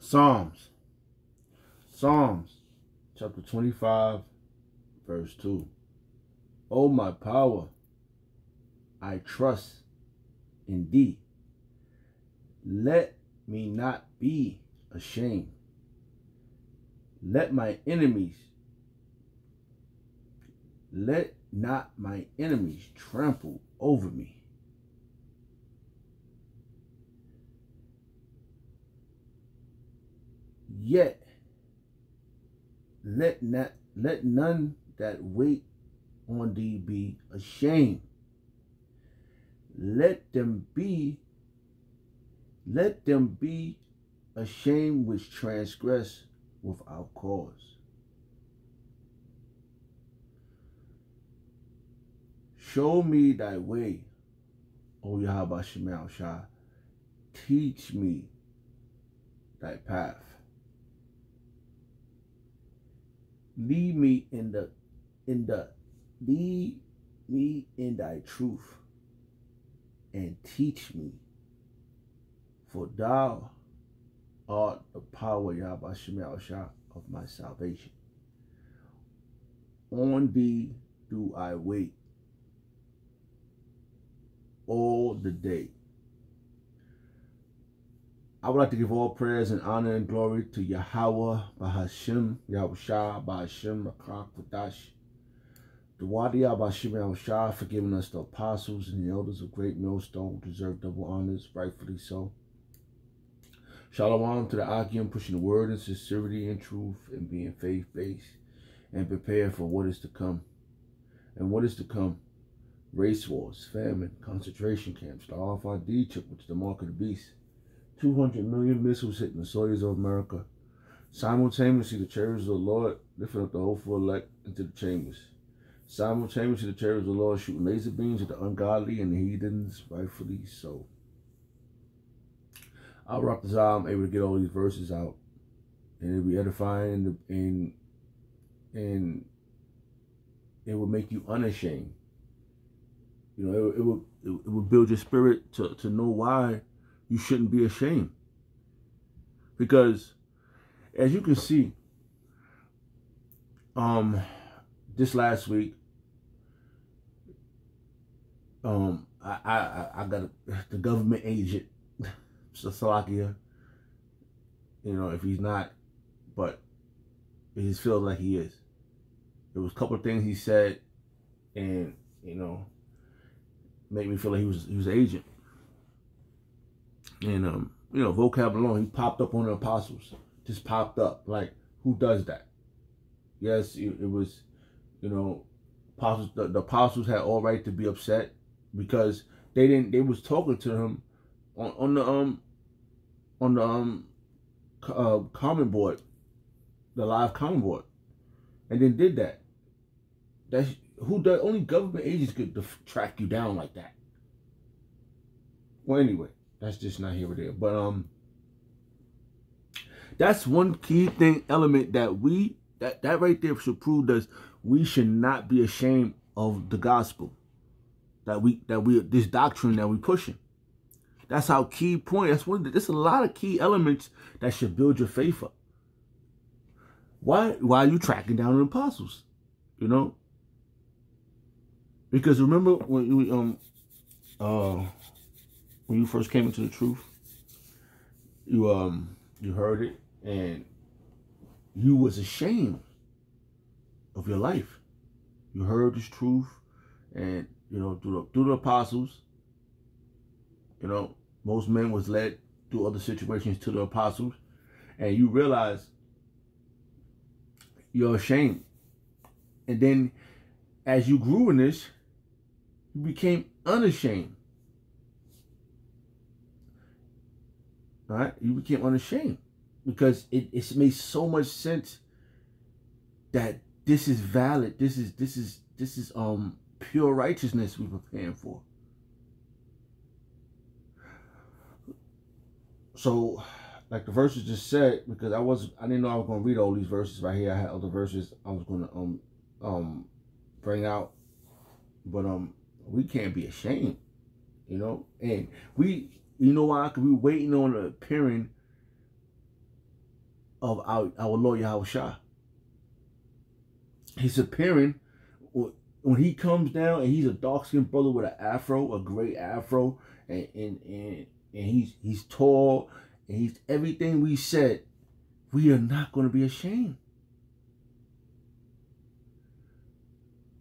Psalms. Psalms chapter 25, verse 2. O my power, I trust in thee. Let me not be ashamed. Let not my enemies trample over me. Yet let none that wait on thee be ashamed. Let them be ashamed which transgress without cause. Show me thy way, O Yahweh Shemel Shah. Teach me thy path. Lead me in thy truth, and teach me, for thou art the power, Yahweh Shemel Shah, of my salvation. On thee do I wait all the day. I would like to give all prayers and honor and glory to Yahweh, Bahashim, Yahushua, Bahashim, Rakak, Vadash, the Wadiya, Bahashim, Yahushua, for giving us the apostles and the elders of Great Millstone, who deserve double honors, rightfully so. Shalom to the Akim, pushing the word in sincerity and truth, and being faith-based, and prepared for what is to come. And what is to come? Race wars, famine, concentration camps, the RFID chip, which is the mark of the beast. 200 million missiles hitting the soils of America. Simultaneously, the chariots of the Lord lifting up the hopeful elect into the chambers. Simultaneously, the chariots of the Lord shooting laser beams at the ungodly and the heathens, rightfully so. I'll rock this out. I'm able to get all these verses out, and it'll be edifying, and it will make you unashamed. You know, it will build your spirit to know why you shouldn't be ashamed. Because as you can see, this last week, I got the government agent, Slovakia. You know, if he's not, but it just feels like he is. There was a couple of things he said, and you know, made me feel like he was an agent. And you know, vocab alone, he popped up on the apostles. Just popped up. Like, who does that? Yes, it was, you know, apostles. The apostles had all right to be upset because they was talking to him on the comment board, the live comment board, and then did that. That's who does. Only government agents could track you down like that. Well, anyway. That's just not here or there. But that's one key element that that right there should prove us we should not be ashamed of the gospel. That we this doctrine that we pushing. That's our key point. There's a lot of key elements that should build your faith up. Why are you tracking down the apostles? You know? Because remember when you first came into the truth, you heard it and you was ashamed of your life. You heard this truth, and you know, through the apostles, you know, most men was led through other situations to the apostles, and you realize you're ashamed. And then as you grew in this, you became unashamed. All right, you became unashamed because it made so much sense that this is valid. This is pure righteousness we're preparing for. So, like the verses just said, because I didn't know I was gonna read all these verses right here. I had other verses I was gonna bring out, but we can't be ashamed, you know, and you know why? Because we were waiting on the appearing of our Lord Yahushua. His appearing, when he comes down and he's a dark-skinned brother with an afro, a great afro, and he's tall, and he's everything we said, we are not going to be ashamed.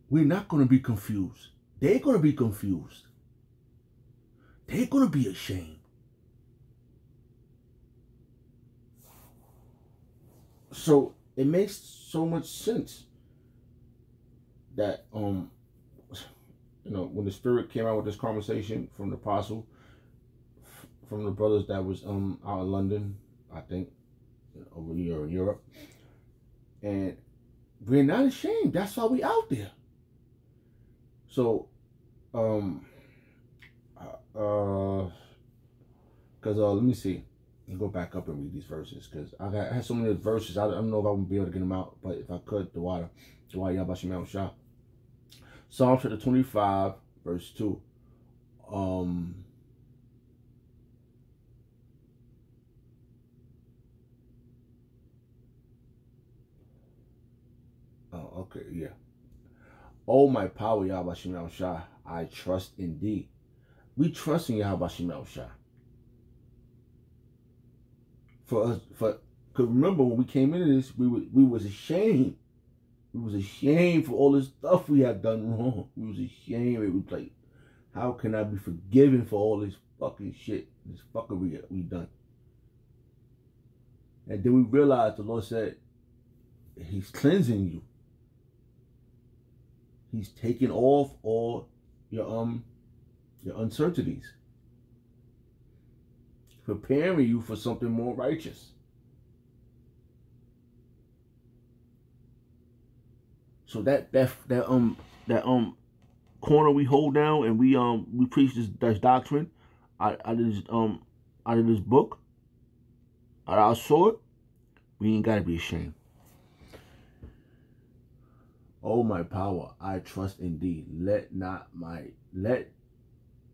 We're not going to be confused. They're going to be confused. They're going to be ashamed. So it makes so much sense that when the Spirit came out with this conversation from the apostle, from the brothers that was out in London, I think, over here in Europe, and we're not ashamed. That's why we out there. So, let me see. Let me go back up and read these verses, because I had so many verses. I don't know if I would be able to get them out, but if I could, the water, Yabashim Shah. Psalm chapter 25, verse 2. Okay, yeah. Oh, my power, Yahweh Shah, I trust in thee. We trust in Yahweh Shah. Because remember, when we came into this, we was ashamed. We was ashamed for all this stuff we had done wrong. We was ashamed. It was like, how can I be forgiven for all this fucking shit, this fuckery we done? And then we realized the Lord said, He's cleansing you. He's taking off all your uncertainties, preparing you for something more righteous. So that corner we hold down, and we preach this doctrine out of this book, out of our sword, we ain't gotta be ashamed. Oh, my power, I trust in thee. Let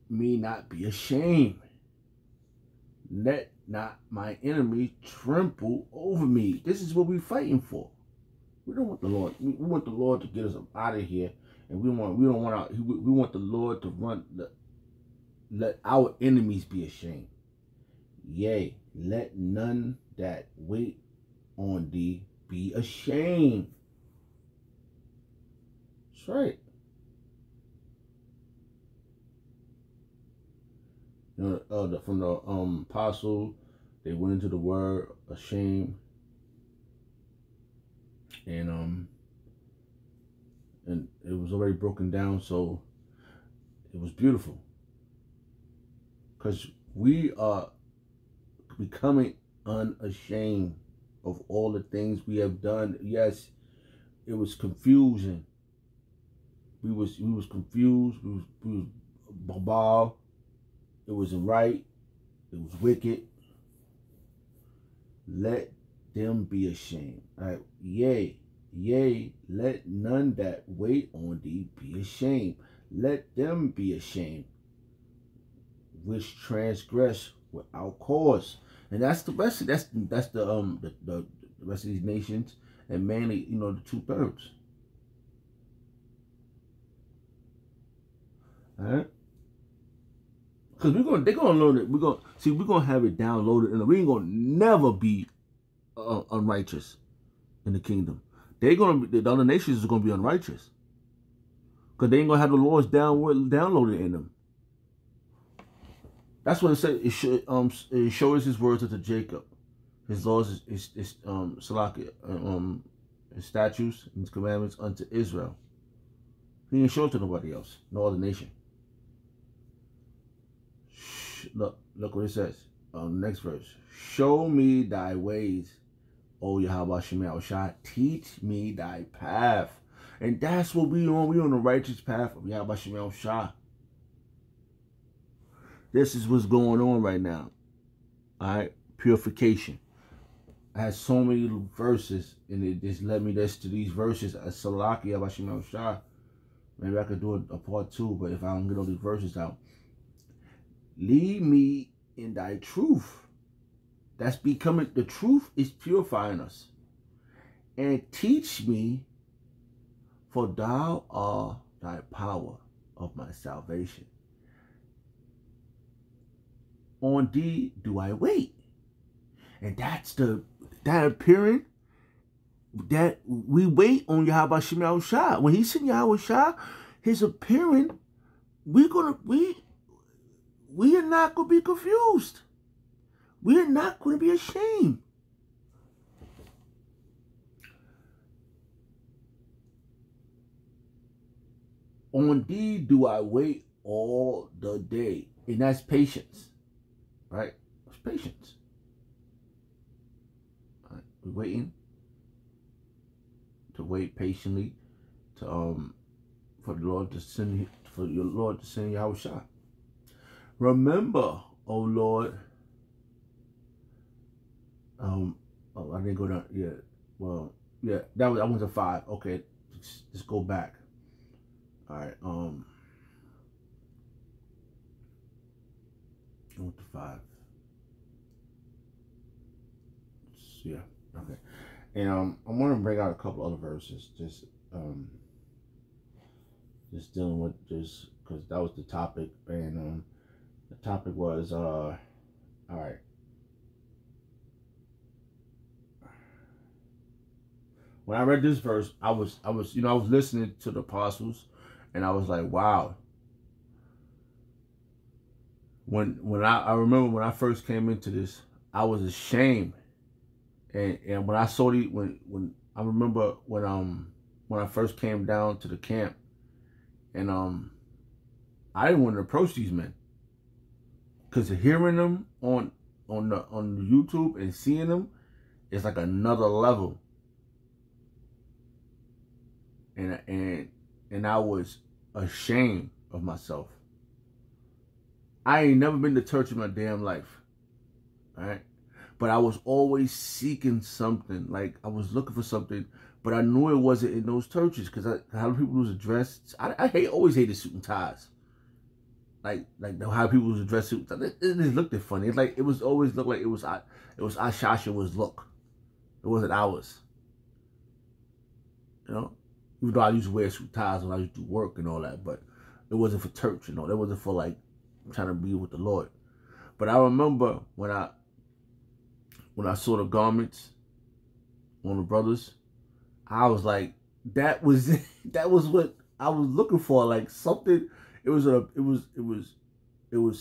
me not be ashamed. Let not my enemy trample over me. This is what we're fighting for. We don't want the Lord. We want the Lord to get us out of here, and we want the Lord to let our enemies be ashamed. Yea, let none that wait on thee be ashamed. That's right. From the apostle, they went into the word ashamed, and it was already broken down, so it was beautiful, because we are becoming unashamed of all the things we have done. Yes, it was confusing. We was confused. We was babal. It wasn't right. It was wicked. Let them be ashamed. All right. Yea, let none that wait on thee be ashamed. Let them be ashamed, which transgress without cause. And that's the rest. That's the rest of these nations, and mainly, the 2/3. All right. Because they're gonna load it. We're gonna have it downloaded, and we ain't gonna never be unrighteous in the kingdom. The other nations are gonna be unrighteous, because they ain't gonna have the laws downloaded in them. That's what it said. It shows His words unto Jacob, His laws, His salaki, His statutes, and His commandments unto Israel. He didn't show it to nobody else, no other nation. Look what it says. Next verse. Show me thy ways, O Yahweh Shemel Shah. Teach me thy path. And that's what we on. We on the righteous path of Yahweh Shemel Shah. This is what's going on right now. Alright? Purification. I had so many verses, and it just led me to these verses. Salaki Yahweh Shemel Shah. Maybe I could do a part 2, but if I don't get all these verses out. Lead me in thy truth. That's becoming, the truth is purifying us. And teach me, for thou art thy power of my salvation. On thee do I wait. And that's that appearing, that we wait on Yahweh Shem Shah. When he sent Yahweh Shah, his appearing, we are not gonna be confused. We are not gonna be ashamed. On thee do I wait all the day. And that's patience. Right? It's patience. All right. We're waiting to wait patiently to for the Lord to send, for your Lord to send Yahweh Shah. Remember, O Lord. Oh, I didn't go down. Yeah. Well, yeah, that was a 5. Okay. Just go back. All right. I went to 5. Yeah. Okay. And I want to bring out a couple other verses, just dealing with this, because that was the topic, and the topic was all right. When I read this verse, I was listening to the apostles, and I was like, wow. When I remember when I first came into this, I was ashamed. And when I saw when I remember when I first came down to the camp, and I didn't want to approach these men, because hearing them on YouTube and seeing them is like another level. And I was ashamed of myself. I ain't never been to church in my damn life, right? But I was always seeking something. Like, I was looking for something, but I knew it wasn't in those churches, because how people was dressed. I always hated suit and ties. Like how people was dressed. It just looked funny. It's like, it was always looked like it was Ashasha's look. It wasn't ours. You know? Even though I used to wear suit ties when I used to work and all that, but it wasn't for church, you know. It wasn't for, like, trying to be with the Lord. But I remember when I saw the garments on the brothers, I was like, that was what I was looking for. Like, something. It was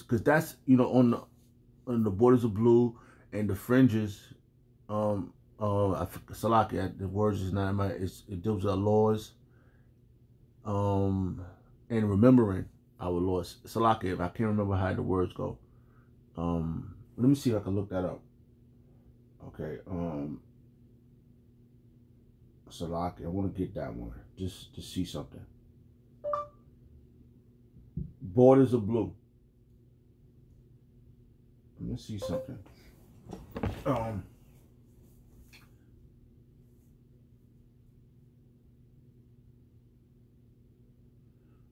because that's, you know, on the borders of blue and the fringes. Salaki, the words is not in my. It deals with our laws. And remembering our laws. Salaki, I can't remember how the words go. Let me see if I can look that up. Okay. Salaki, I want to get that one just to see something. Borders of blue. Let me see something.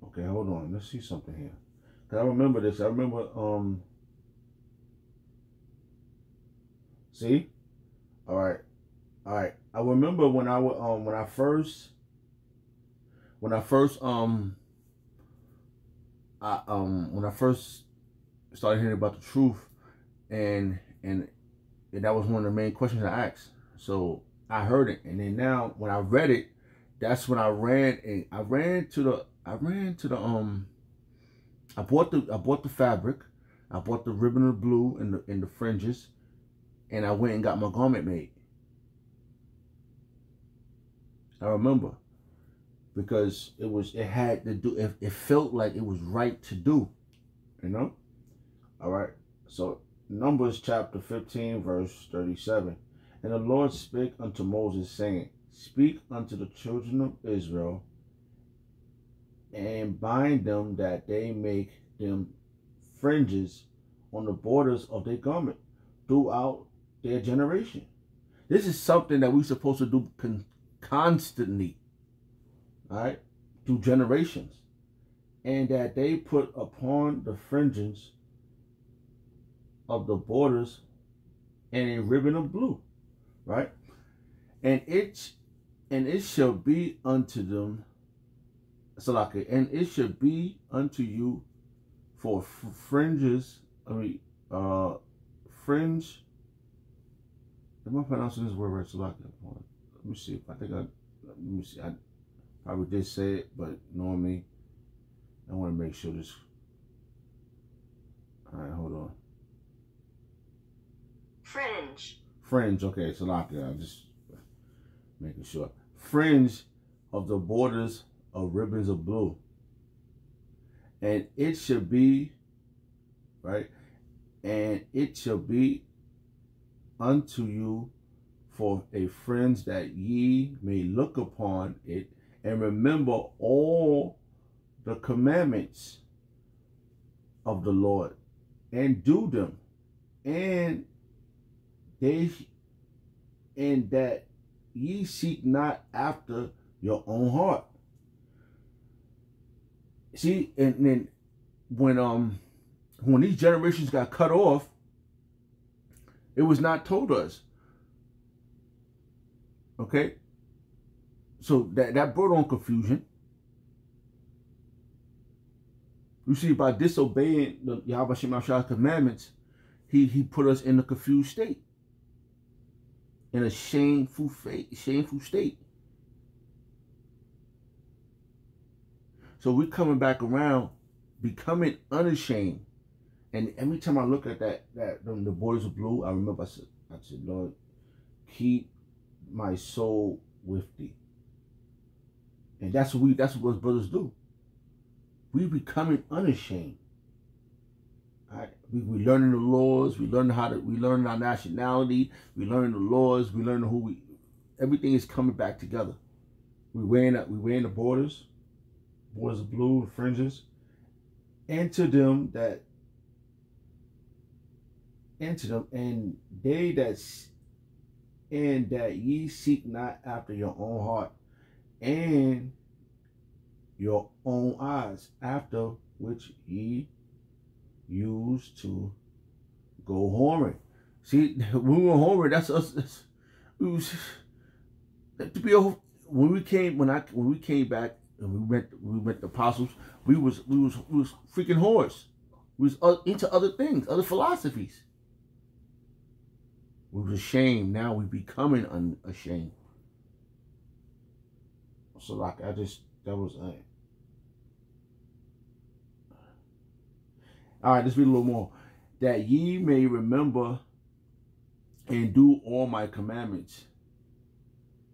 Okay, hold on. Let's see something here. Cause I remember this. I remember. See. All right. I remember when I first started hearing about the truth, and that was one of the main questions I asked. So I heard it, and then now when I read it, that's when I bought the fabric, I bought the ribbon of blue and the fringes, and I went and got my garment made. I remember, because it had to do, it felt like it was right to do, you know. All right. So Numbers chapter 15 verse 37, and the Lord spake unto Moses, saying, speak unto the children of Israel, and bind them, that they make them fringes on the borders of their garment throughout their generation. This is something that we're supposed to do constantly, all right, through generations. And that they put upon the fringes of the borders and a ribbon of blue, right? And it shall be unto them, Salaka, and it shall be unto you for fringes. Fringe. Am I pronouncing this word right, Salaka? Let me see. Let me see. I probably did say it, but knowing me, I want to make sure this. All right, hold on. Fringe. Fringe. Okay, Salaka. I'm just making sure. Fringe of the borders of ribbons of blue. And it shall be, right? And it shall be unto you for a fringe, that ye may look upon it and remember all the commandments of the Lord and do them, and that ye seek not after your own heart. See, and then when these generations got cut off, it was not told us. Okay? So that brought on confusion. You see, by disobeying the Yahweh Shem Shah's commandments, he put us in a confused state. In a shameful state. So we're coming back around, becoming unashamed. And every time I look at the borders of blue, I remember I said, Lord, keep my soul with thee. And that's what us brothers do. We becoming unashamed. All right? We learning the laws. We learning our nationality. We learning the laws. We learning everything is coming back together. We wearing the borders of blue, the fringes, and that ye seek not after your own heart and your own eyes, after which ye used to go whoring. See, when we were whoring, that's us. When we came back and we met the apostles, we was freaking whores. We was into other things, other philosophies. We was ashamed. Now we becoming unashamed. So like that was all right, let's read a little more. That ye may remember and do all my commandments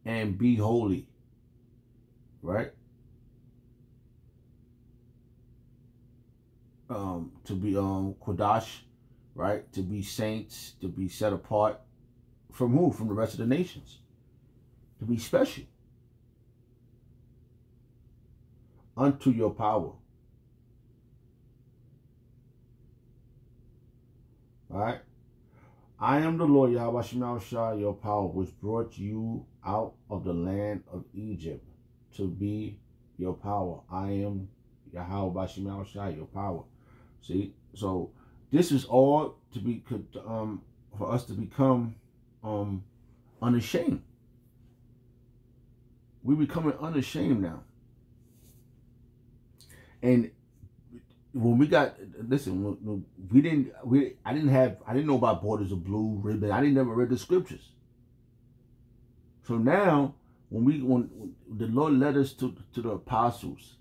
and be holy. Right? To be Kodash, right? To be saints, to be set apart. From who? From the rest of the nations. To be special. Unto your power. Alright? I am the Lord Yahweh Shem Shah, your power, which brought you out of the land of Egypt to be your power. I am Yahweh Shem Shah, your power. See? So this is all to be for us to become unashamed. We're becoming unashamed now. And when we got, listen, I didn't know about borders of blue, ribbon. I didn't never read the scriptures. So now, when the Lord led us to the apostles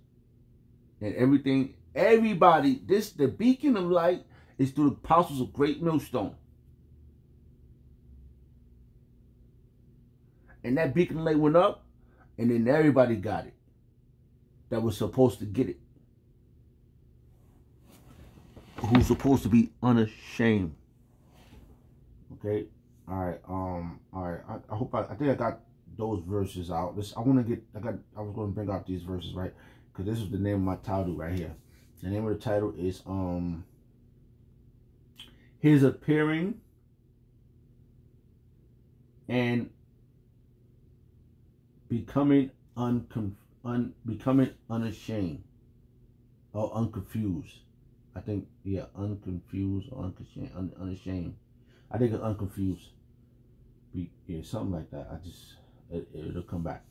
and everybody, the beacon of light is through the apostles of Great Millstone. And that beacon of light went up, and then everybody got it that was supposed to get it. Who's supposed to be unashamed. Okay? Alright, alright. I hope I think I got those verses out. I was gonna bring out these verses, right? Because this is the name of my title right here. The name of the title is His Appearing and Becoming Unashamed or Unconfused. I think, yeah, unconfused or unashamed. I think it's unconfused. Yeah, something like that. It'll come back.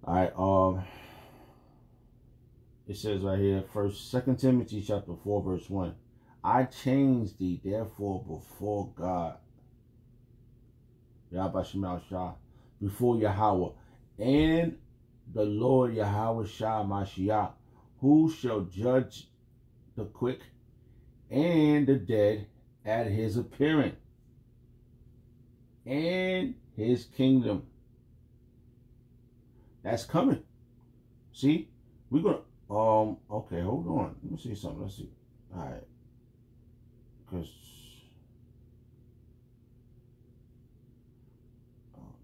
All right. It says right here, Second Timothy chapter 4, verse 1. I change thee therefore before God, Yahweh Shemal Shah, before Yahweh, and the Lord Yahweh Shah Mashiach, who shall judge the quick and the dead at his appearing and his kingdom. That's coming. See, we're gonna okay, hold on. Let me see something. Let's see. All right, because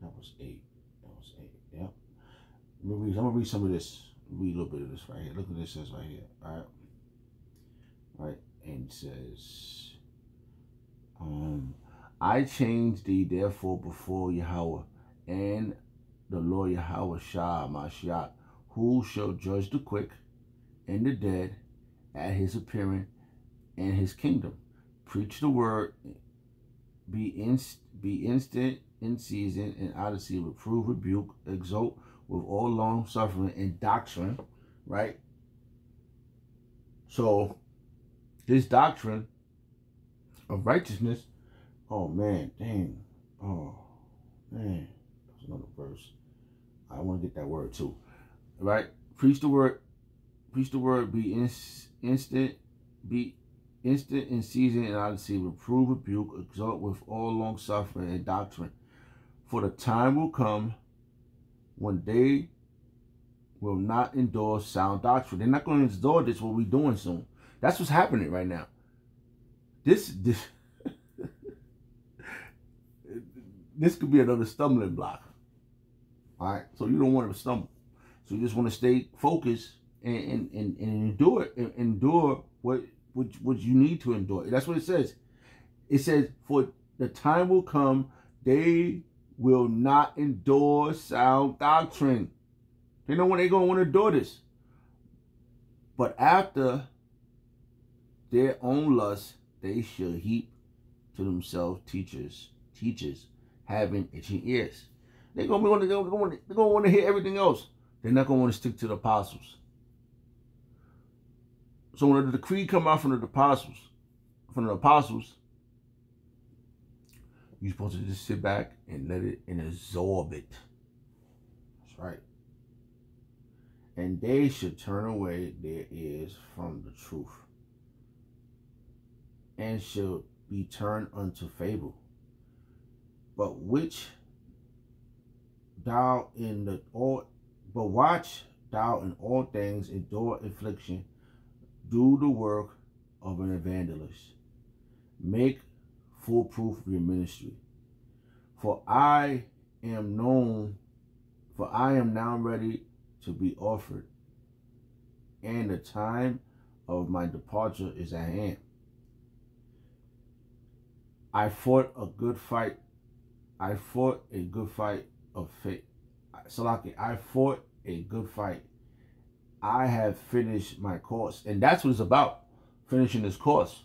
that was 8. That was 8. Yep. I'm gonna read some of this. Read a little bit of this right here. Look what this says right here. All right. All right, and it says, I change thee therefore before Yahweh and the Lord Yahweh Shah Mashiach, who shall judge the quick and the dead at his appearing and his kingdom. Preach the word, be instant in season and out of season, reprove, rebuke, exhort with all long suffering and doctrine, right? So this doctrine of righteousness, oh man, dang, oh man, that's another verse. I want to get that word too, right? Preach the word, be instant in season and out of season, reprove, rebuke, exhort with all long suffering and doctrine. For the time will come when they will not endure sound doctrine. They're not going to endure this, what we're doing soon. That's what's happening right now. This could be another stumbling block. All right, so you don't want to stumble. So you just want to stay focused and endure it, and endure what you need to endure. That's what it says. It says, for the time will come, they will not endure sound doctrine. They know when they're going to want to endure this. But after their own lust, they shall heap to themselves teachers having itching ears. They're going to want to hear everything else. They're not going to want to stick to the apostles. So when the decree come out from the apostles, you're supposed to just sit back and let it and absorb it. That's right. And they should turn away their ears from the truth, and shall be turned unto fable. But watch thou in all things, endure affliction, do the work of an evangelist, make full proof of your ministry. For I am now ready to be offered, and the time of my departure is at hand. I fought a good fight of faith. Salaki, I fought a good fight. I have finished my course. And that's what it's about, finishing this course.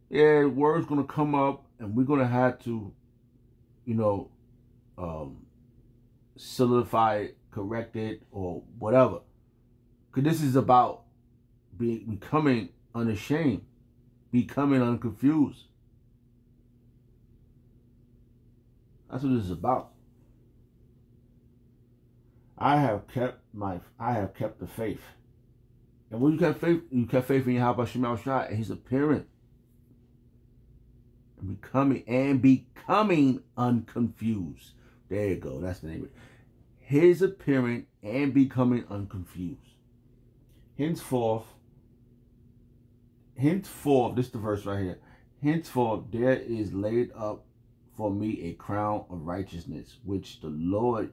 Yeah, word's going to come up, and we're going to have to, solidify it, correct it, or whatever. Because this is about becoming unashamed, becoming unconfused. That's what this is about. I have kept the faith. And when you kept faith, in Yahweh Shemal Shah and his appearance. And becoming unconfused. There you go. That's the name of it. His appearing and becoming unconfused. Henceforth, this is the verse right here. Henceforth, there is laid up for me a crown of righteousness, which the Lord,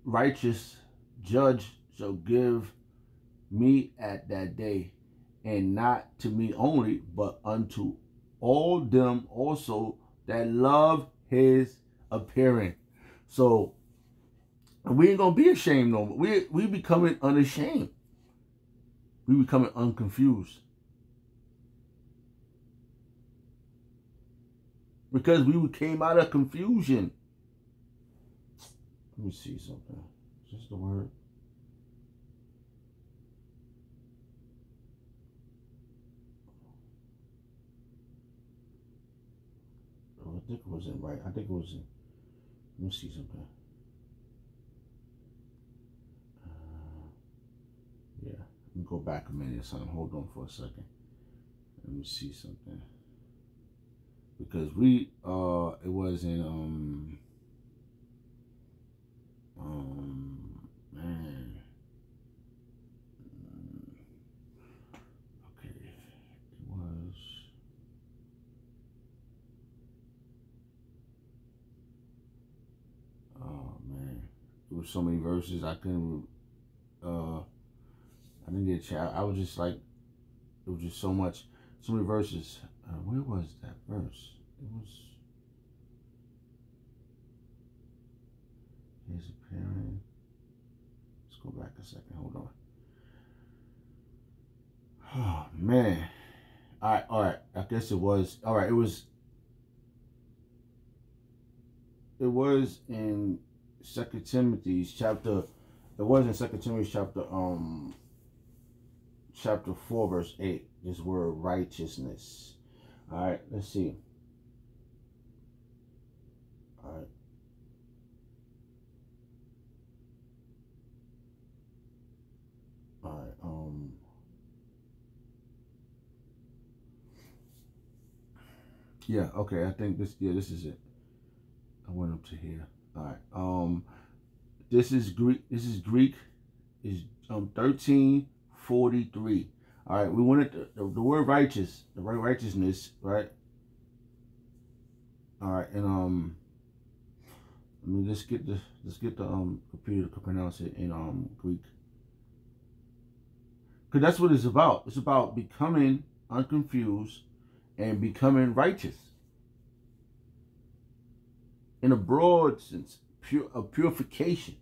righteous judge, shall give me at that day, and not to me only, but unto all them also that love his appearing. So we ain't gonna be ashamed no more. We becoming unashamed. We becoming unconfused. Because we came out of confusion. Let me see something. Is this the word? Oh, I think it wasn't right. I think it was. Let me see something. Yeah. Let me go back a minute, son. Hold on for a second. Let me see something. Because we it wasn't man. Okay. It was man. It was so many verses I couldn't I didn't get a chance. I was just like, it was just so many verses. Where was that verse? It was his appearing. Let's go back a second. Hold on. Oh man. All right. I guess it was. All right. It was in 2 Timothy's chapter. It was in 2 Timothy's chapter 4, verse 8. This word righteousness. All right. Let's see. All right. All right. Yeah. Okay. I think this. Yeah. This is it. I went up to here. All right. This is Greek. This is Greek. Is 1343. All right. We wanted the word righteous, the right righteousness, right? All right. And let me let's get the computer to pronounce it in Greek. Because that's what it's about. It's about becoming unconfused and becoming righteous. In a broad sense, purification.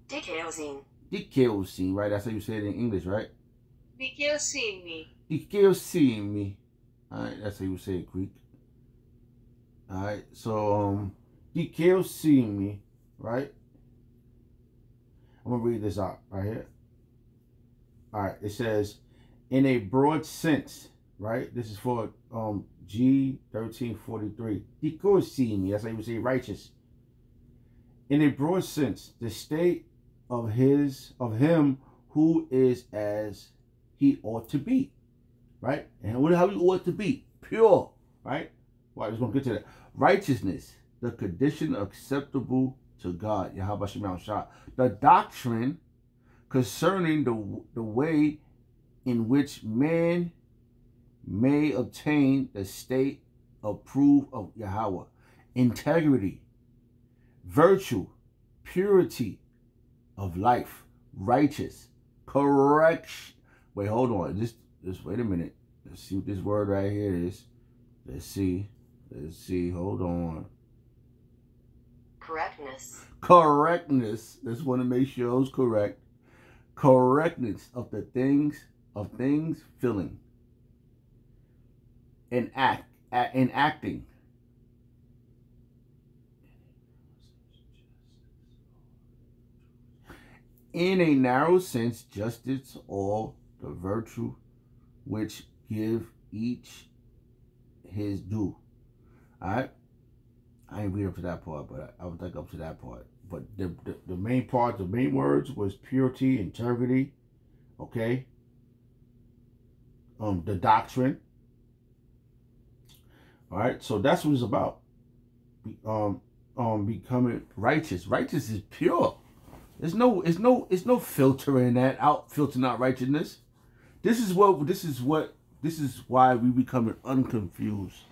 Dikaiosine, right? That's how you say it in English, right? Dikaiosine. All right, that's how you say it Greek. All right, so dikaiosine, right? I'm gonna read this out right here. All right, it says, in a broad sense, right? This is for G 1343. Dikaiosine, that's how you say righteous. In a broad sense, the state of him who is as he ought to be, right? And how he ought to be, pure, right? Well, I was gonna get to that. Righteousness, the condition acceptable to God. Yahweh Shem Shah. The doctrine concerning the way in which man may obtain the state approved of Yahweh. Integrity, virtue, purity of life, righteous, correction. Wait, hold on. Just wait a minute. Let's see what this word right here is. Let's see. Hold on. Correctness. Just want to make sure it's correct. Correctness of the things feeling. In acting. In a narrow sense, justice or the virtue which give each his due. Alright? I ain't read up to that part, but I would think up to that part. But the main part, the main words was purity, integrity, okay? The doctrine. Alright, so that's what it's about. Becoming righteous. Righteous is pure. There's no filtering that out, filtering out righteousness. This is why we becoming unconfused.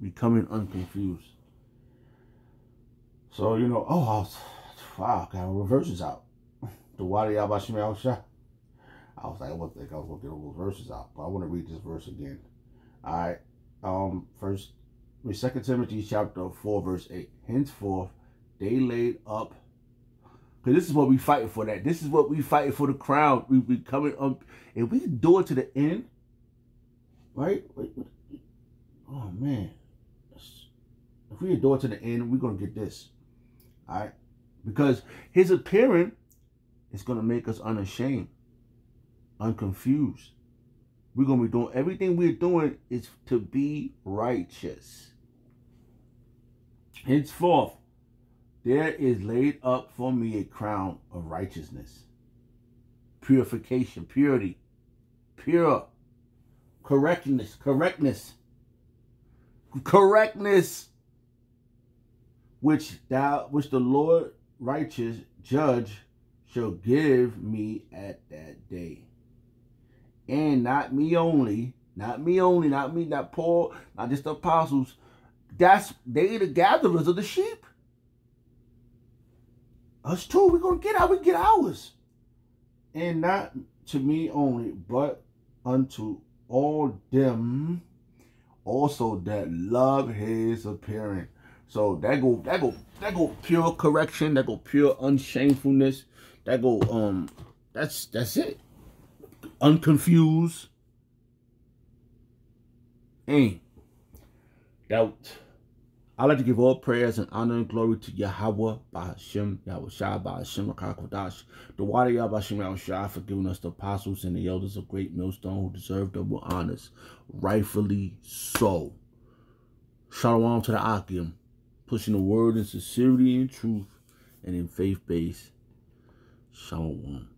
Becoming unconfused. So, you know, wow, I got verses out. The Wadi Abashim Shah. I was like, I was gonna get all those verses out, but I want to read this verse again. Alright. First, 2 Timothy chapter 4, verse 8. Henceforth they laid up Because this is what we fighting for. That this is what we fighting for, the crown. We coming up. If we do it to the end, right? Oh man, if we do it to the end, we're gonna get this. All right, because his appearing is gonna make us unashamed, unconfused. We're gonna be doing everything we're doing is to be righteous. Henceforth, there is laid up for me a crown of righteousness, purification, purity, pure, correctness, which the Lord righteous judge shall give me at that day. And not me, not Paul, not just the apostles. They the gatherers of the sheep. Us too, we're going to get ours. And not to me only, but unto all them also that love his appearing. So that go pure correction, that go pure unshamefulness, that go that's it. Unconfused. And that I like to give all prayers and honor and glory to Yahweh, Bahashim, Yahweh Shai, Bahashim, Rakakodash, the water Yahweh Bahashim, Yahweh Shai, for giving us the apostles and the elders of great millstone who deserve double honors, rightfully so. Shalom to the Akim, pushing the word in sincerity and truth and in faith-based. Shalom.